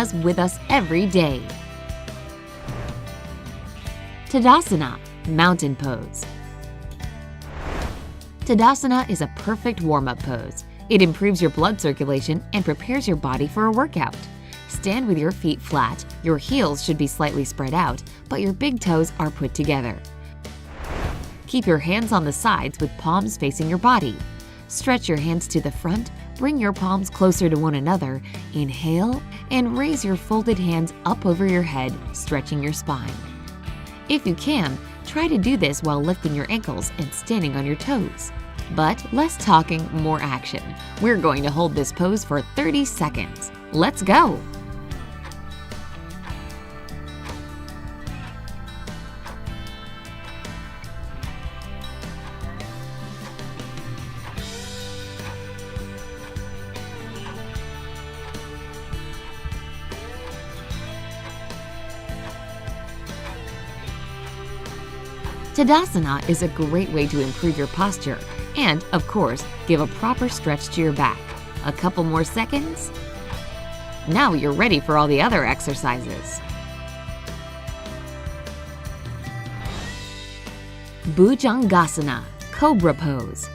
asanas with us every day. Tadasana, mountain pose. Tadasana is a perfect warm-up pose. It improves your blood circulation and prepares your body for a workout. Stand with your feet flat, your heels should be slightly spread out, but your big toes are put together. Keep your hands on the sides with palms facing your body. Stretch your hands to the front, bring your palms closer to one another, inhale, and raise your folded hands up over your head, stretching your spine. If you can, try to do this while lifting your ankles and standing on your toes. But less talking, more action. We're going to hold this pose for 30 seconds. Let's go! Tadasana is a great way to improve your posture and, of course, give a proper stretch to your back. A couple more seconds. Now you're ready for all the other exercises. Bhujangasana, Cobra pose.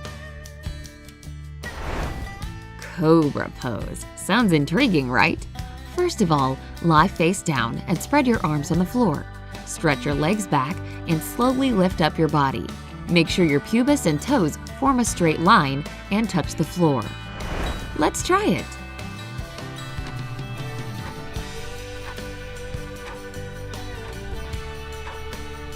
Cobra pose. Sounds intriguing, right? First of all, lie face down and spread your arms on the floor. Stretch your legs back and slowly lift up your body. Make sure your pubis and toes form a straight line and touch the floor. Let's try it.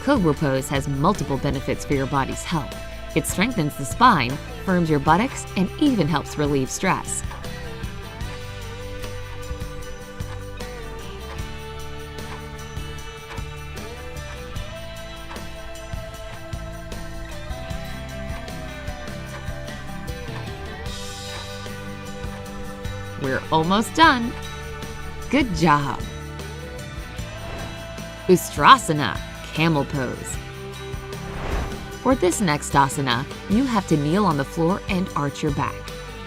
Cobra pose has multiple benefits for your body's health. It strengthens the spine, firms your buttocks, and even helps relieve stress. We're almost done. Good job. USTRASANA, camel pose. For this next asana, you have to kneel on the floor and arch your back.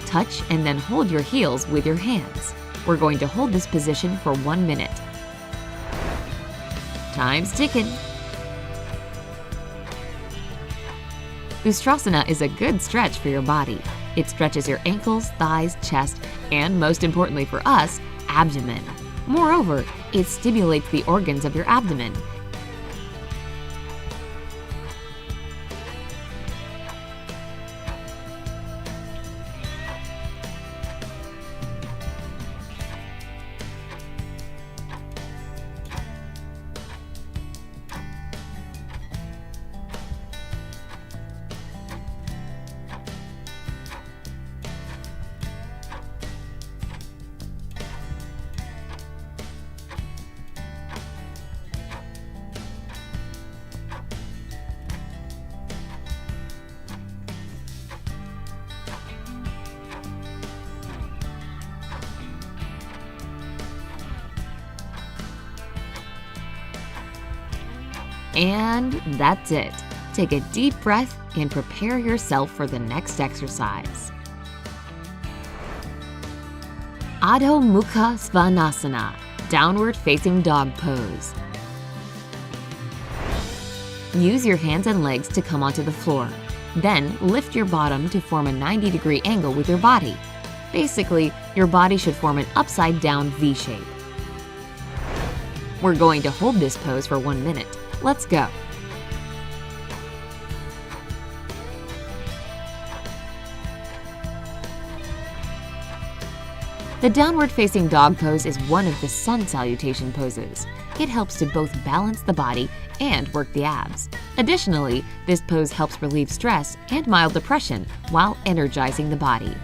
Touch and then hold your heels with your hands. We're going to hold this position for 1 minute. Time's ticking. USTRASANA is a good stretch for your body. It stretches your ankles, thighs, chest, and most importantly for us, abdomen. Moreover, it stimulates the organs of your abdomen. And that's it. Take a deep breath and prepare yourself for the next exercise. ADHO MUKHA SVANASANA, downward facing dog pose. Use your hands and legs to come onto the floor. Then lift your bottom to form a 90-degree angle with your body. Basically, your body should form an upside-down V shape. We're going to hold this pose for 1 minute. Let's go. The downward-facing dog pose is one of the sun salutation poses. It helps to both balance the body and work the abs. Additionally, this pose helps relieve stress and mild depression while energizing the body.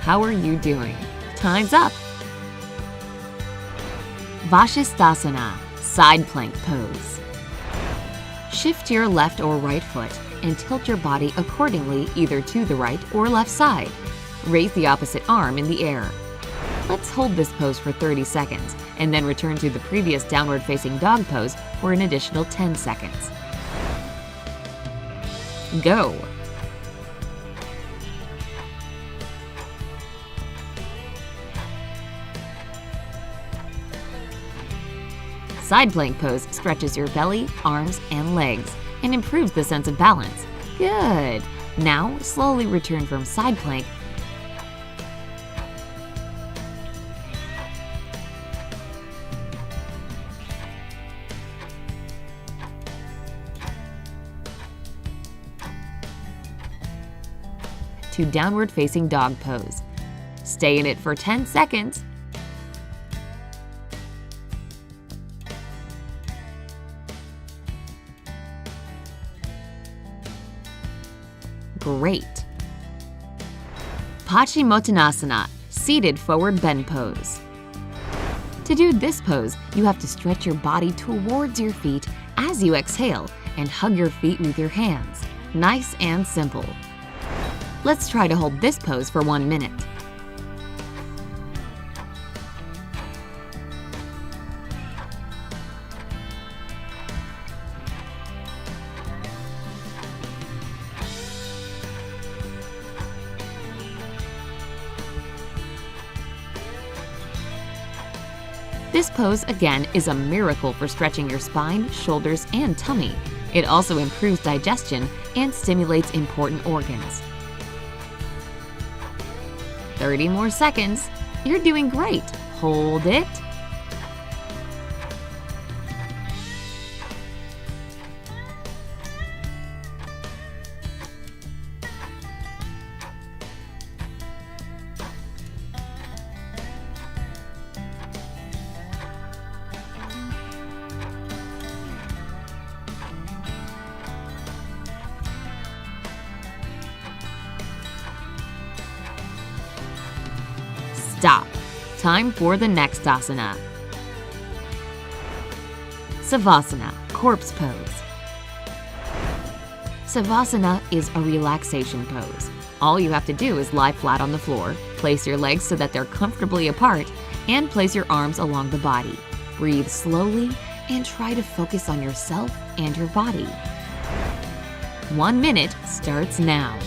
How are you doing? Time's up! VASISTHASANA, side plank pose. Shift your left or right foot and tilt your body accordingly either to the right or left side. Raise the opposite arm in the air. Let's hold this pose for 30 seconds and then return to the previous downward-facing dog pose for an additional 10 seconds. Go! Side plank pose stretches your belly, arms, and legs and improves the sense of balance. Good! Now, slowly return from side plank to downward-facing dog pose. Stay in it for 10 seconds. Great! PASCHIMOTTANA, seated forward bend pose. To do this pose, you have to stretch your body towards your feet as you exhale and hug your feet with your hands. Nice and simple. Let's try to hold this pose for 1 minute. This pose, again, is a miracle for stretching your spine, shoulders, and tummy. It also improves digestion and stimulates important organs. 30 more seconds. You're doing great. Hold it. Stop. Time for the next asana. Savasana, corpse pose. Savasana is a relaxation pose. All you have to do is lie flat on the floor, place your legs so that they're comfortably apart, and place your arms along the body. Breathe slowly and try to focus on yourself and your body. 1 minute starts now.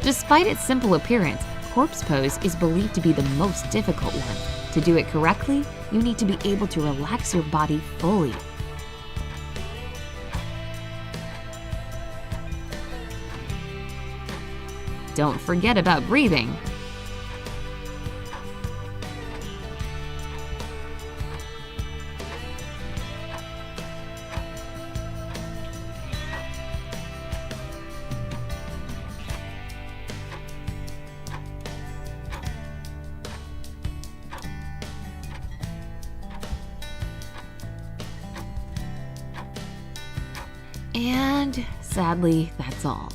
Despite its simple appearance, corpse pose is believed to be the most difficult one. To do it correctly, you need to be able to relax your body fully. Don't forget about breathing. And sadly, that's all.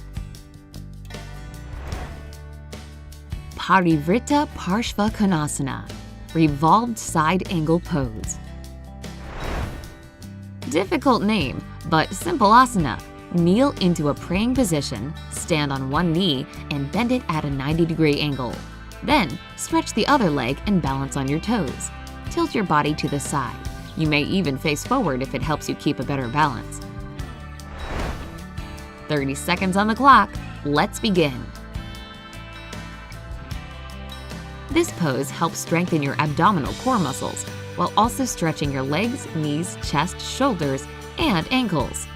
PARIVRTTA PARSVAKONASANA, revolved side angle pose. Difficult name, but simple asana. Kneel into a praying position, stand on one knee, and bend it at a 90-degree angle. Then, stretch the other leg and balance on your toes. Tilt your body to the side. You may even face forward if it helps you keep a better balance. 30 seconds on the clock. Let's begin. This pose helps strengthen your abdominal core muscles while also stretching your legs, knees, chest, shoulders, and ankles.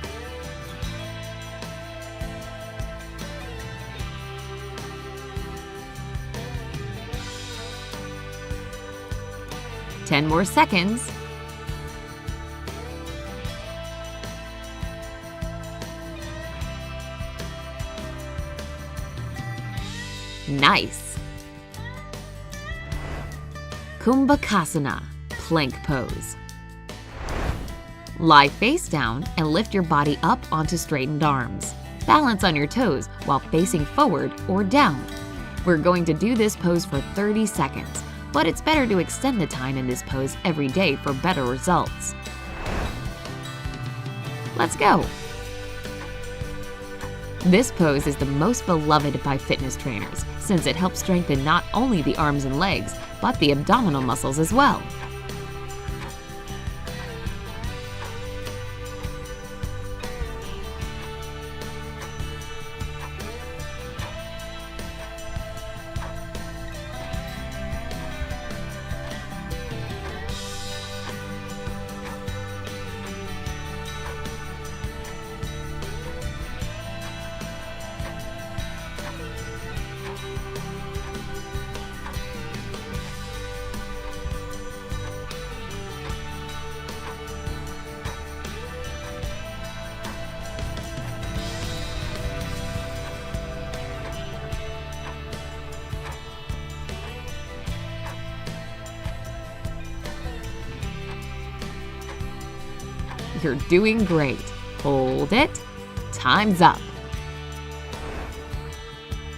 Ten more seconds. Nice! KUMBHAKASANA, plank pose. Lie face down and lift your body up onto straightened arms. Balance on your toes while facing forward or down. We're going to do this pose for 30 seconds, but it's better to extend the time in this pose every day for better results. Let's go! This pose is the most beloved by fitness trainers since it helps strengthen not only the arms and legs, but the abdominal muscles as well. You're doing great. Hold it. Time's up.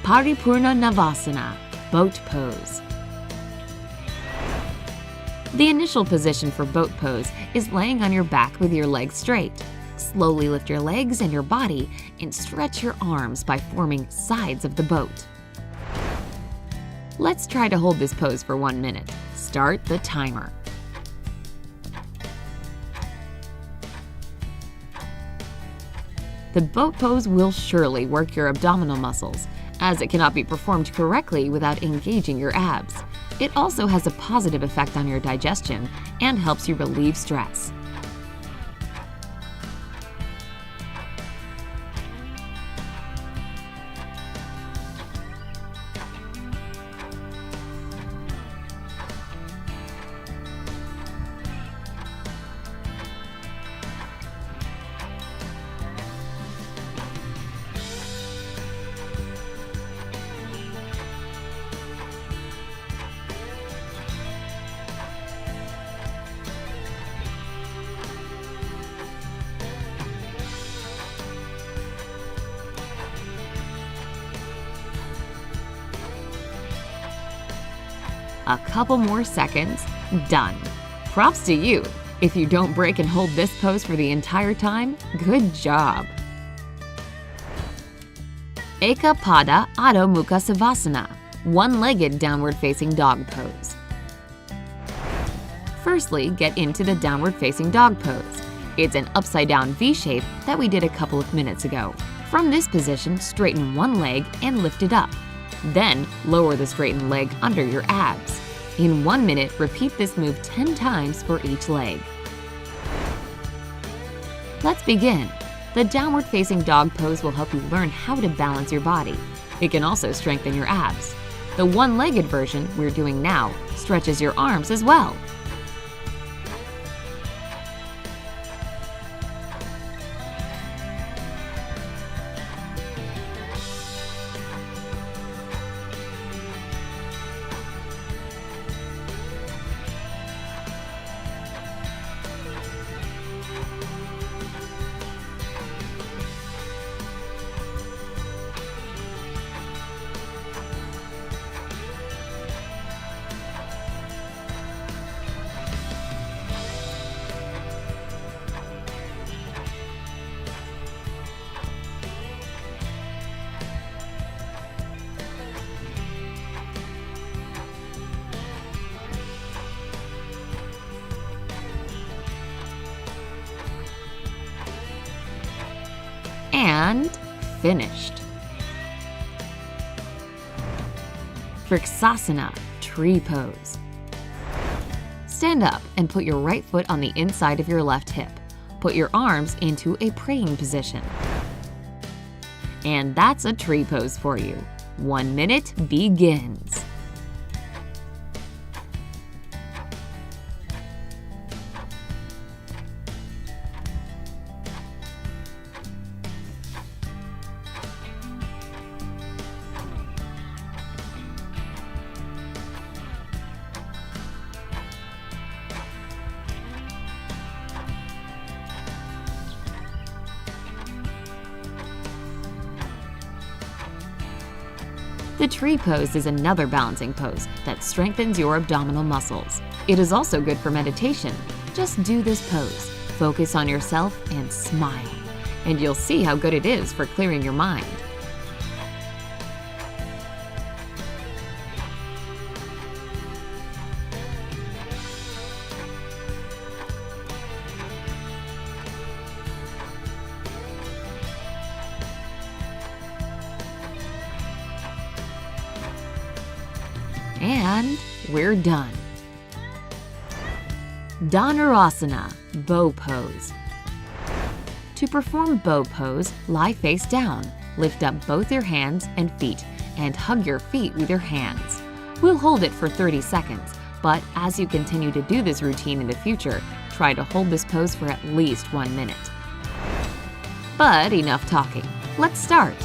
PARIPURNA NAVASANA, boat pose. The initial position for boat pose is laying on your back with your legs straight. Slowly lift your legs and your body and stretch your arms by forming sides of the boat. Let's try to hold this pose for 1 minute. Start the timer. The boat pose will surely work your abdominal muscles, as it cannot be performed correctly without engaging your abs. It also has a positive effect on your digestion and helps you relieve stress. A couple more seconds. Done. Props to you. If you don't break and hold this pose for the entire time, good job. Ekapada Adho Mukha Savasana, one-legged downward-facing dog pose. Firstly, get into the downward-facing dog pose. It's an upside-down V shape that we did a couple of minutes ago. From this position, straighten one leg and lift it up. Then, lower the straightened leg under your abs. In 1 minute, repeat this move 10 times for each leg. Let's begin. The downward-facing dog pose will help you learn how to balance your body. It can also strengthen your abs. The one-legged version we're doing now stretches your arms as well. And finished. VRKSASANA, tree pose. Stand up and put your right foot on the inside of your left hip. Put your arms into a praying position. And that's a tree pose for you. 1 minute begins. The tree pose is another balancing pose that strengthens your abdominal muscles. It is also good for meditation. Just do this pose, focus on yourself, and smile. And you'll see how good it is for clearing your mind. And we're done. DHANURASANA, bow pose. To perform bow pose, lie face down, lift up both your hands and feet, and hug your feet with your hands. We'll hold it for 30 seconds, but as you continue to do this routine in the future, try to hold this pose for at least 1 minute. But enough talking. Let's start.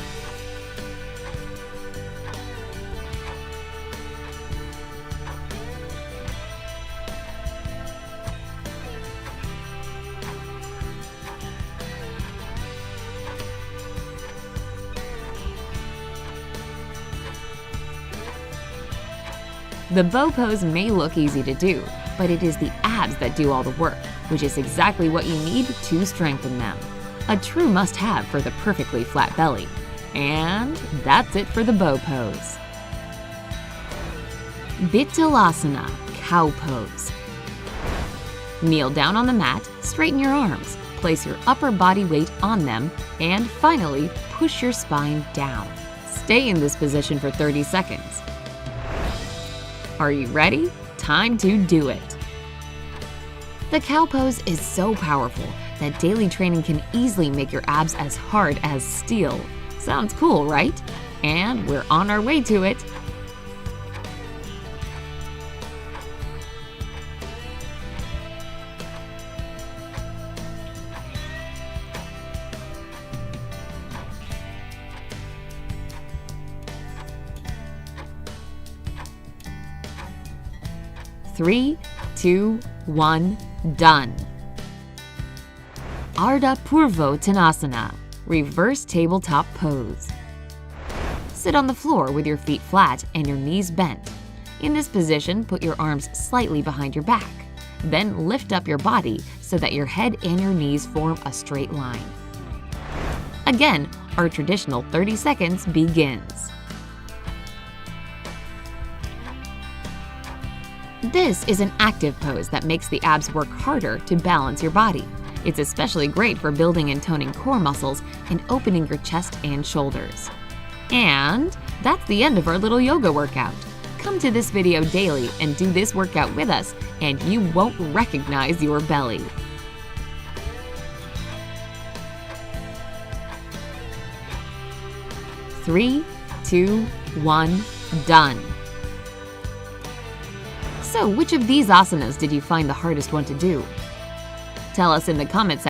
The bow pose may look easy to do, but it is the abs that do all the work, which is exactly what you need to strengthen them. A true must-have for the perfectly flat belly. And that's it for the bow pose. BITILASANA, cow pose. Kneel down on the mat, straighten your arms, place your upper body weight on them, and finally push your spine down. Stay in this position for 30 seconds. Are you ready? Time to do it! The cow pose is so powerful that daily training can easily make your abs as hard as steel. Sounds cool, right? And we're on our way to it! Three, 2, 1, done. ARDHA PURVOTTANASANA, reverse tabletop pose. Sit on the floor with your feet flat and your knees bent. In this position, put your arms slightly behind your back. Then lift up your body so that your head and your knees form a straight line. Again, our traditional 30 seconds begins. This is an active pose that makes the abs work harder to balance your body. It's especially great for building and toning core muscles and opening your chest and shoulders. And that's the end of our little yoga workout. Come to this video daily and do this workout with us, and you won't recognize your belly. Three, 2, 1, done. So, which of these asanas did you find the hardest one to do? Tell us in the comments section.